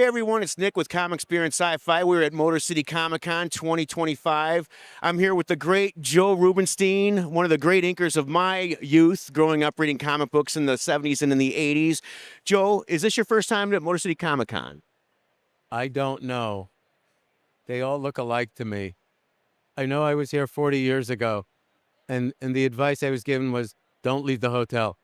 Hey everyone, it's Nick with Comics Beer and Sci-Fi. We're at Motor City Comic Con 2025. I'm here with the great Joe Rubinstein, one of the great inkers of my youth, growing up reading comic books in the 70s and in the 80s. Joe, is this your first time at Motor City Comic Con? I don't know. They all look alike to me. I know I was here 40 years ago, and the advice I was given was don't leave the hotel.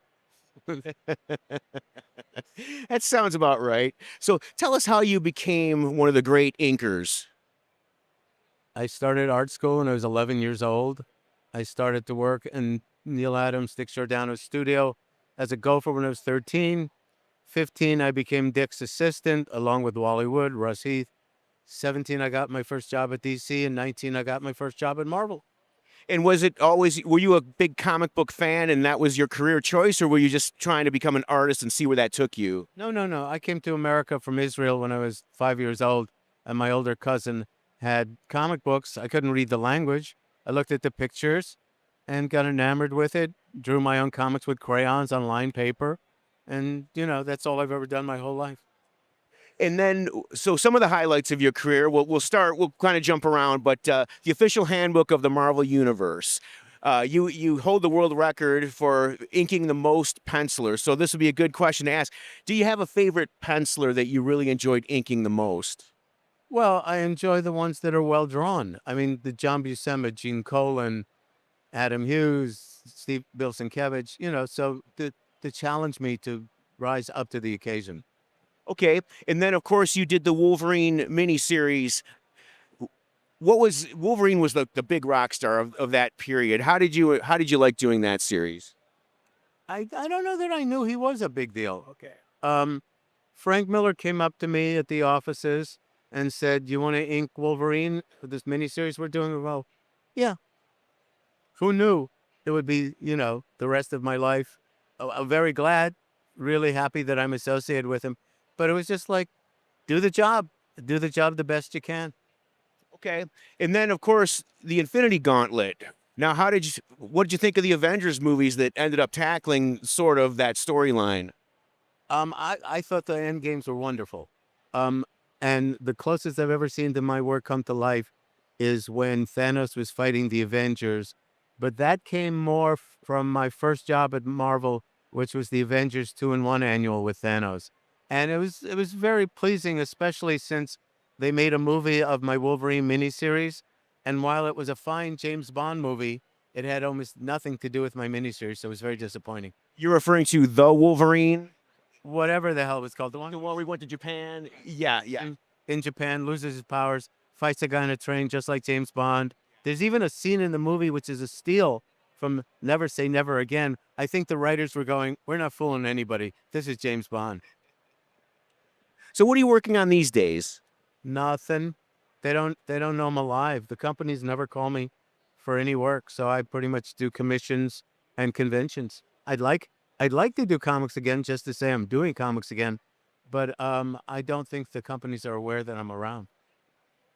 That sounds about right. So tell us how you became one of the great inkers. I started art school when I was 11 years old. I started to work in Neil Adams, Dick Giordano's studio as a gopher when I was 13. 15, I became Dick's assistant along with Wally Wood, Russ Heath. 17, I got my first job at DC, and 19, I got my first job at Marvel. And was it always, were you a big comic book fan and that was your career choice, or were you just trying to become an artist and see where that took you? No, no, no. I came to America from Israel when I was 5 years old, and my older cousin had comic books. I couldn't read the language. I looked at the pictures and got enamored with it, drew my own comics with crayons on lined paper. And, that's all I've ever done my whole life. And then, so some of the highlights of your career, we'll start, we'll kind of jump around, but the official handbook of the Marvel Universe. You hold the world record for inking the most pencilers. So this would be a good question to ask. Do you have a favorite penciler that you really enjoyed inking the most? Well, I enjoy the ones that are well drawn. I mean, the John Buscema, Gene Colan, Adam Hughes, Steve Bilson-Kevich, so to challenge me to rise up to the occasion. Okay. And then, of course, you did the Wolverine miniseries. What was Wolverine was the big rock star of that period. How did you like doing that series? I don't know that I knew he was a big deal. Okay. Frank Miller came up to me at the offices and said, "You want to ink Wolverine for this miniseries we're doing?" Well, yeah. Who knew it would be, the rest of my life? I'm very glad, really happy that I'm associated with him. But it was just like, do the job, do the job the best you can. Okay. And then, of course, the Infinity Gauntlet. Now, what did you think of the Avengers movies that ended up tackling sort of that storyline? I thought the end games were wonderful. Um, and the closest I've ever seen to my work come to life is when Thanos was fighting the Avengers. But that came more from my first job at Marvel, which was the Avengers 2-in-1 annual with Thanos. And it was very pleasing, especially since they made a movie of my Wolverine miniseries. And while it was a fine James Bond movie, it had almost nothing to do with my miniseries, so it was very disappointing. You're referring to the Wolverine, Whatever the hell it was called, the one the one where we went to Japan. Yeah, yeah. in Japan, loses his powers, fights a guy on a train just like James Bond. There's even a scene in the movie which is a steal from Never Say Never Again. I think the writers were going, we're not fooling anybody. This is James Bond. So, what are you working on these days? Nothing. They don't know I'm alive. The companies never call me for any work, so I pretty much do commissions and conventions. I'd like to do comics again just to say I'm doing comics again, but I don't think the companies are aware that I'm around.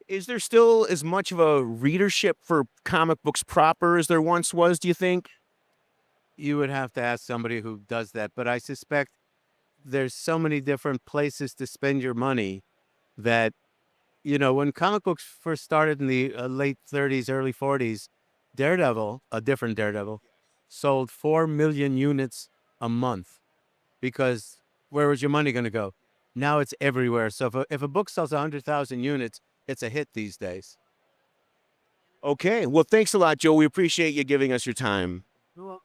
Is there still as much of a readership for comic books proper as there once was, do you think? You would have to ask somebody who does that, but I suspect there's so many different places to spend your money that when comic books first started in the late 30s, early 40s, Daredevil, a different Daredevil, sold 4 million units a month because where was your money going to go? Now it's everywhere. So if a book sells 100,000 units, it's a hit these days. Okay. Well, thanks a lot, Joe. We appreciate you giving us your time. Well,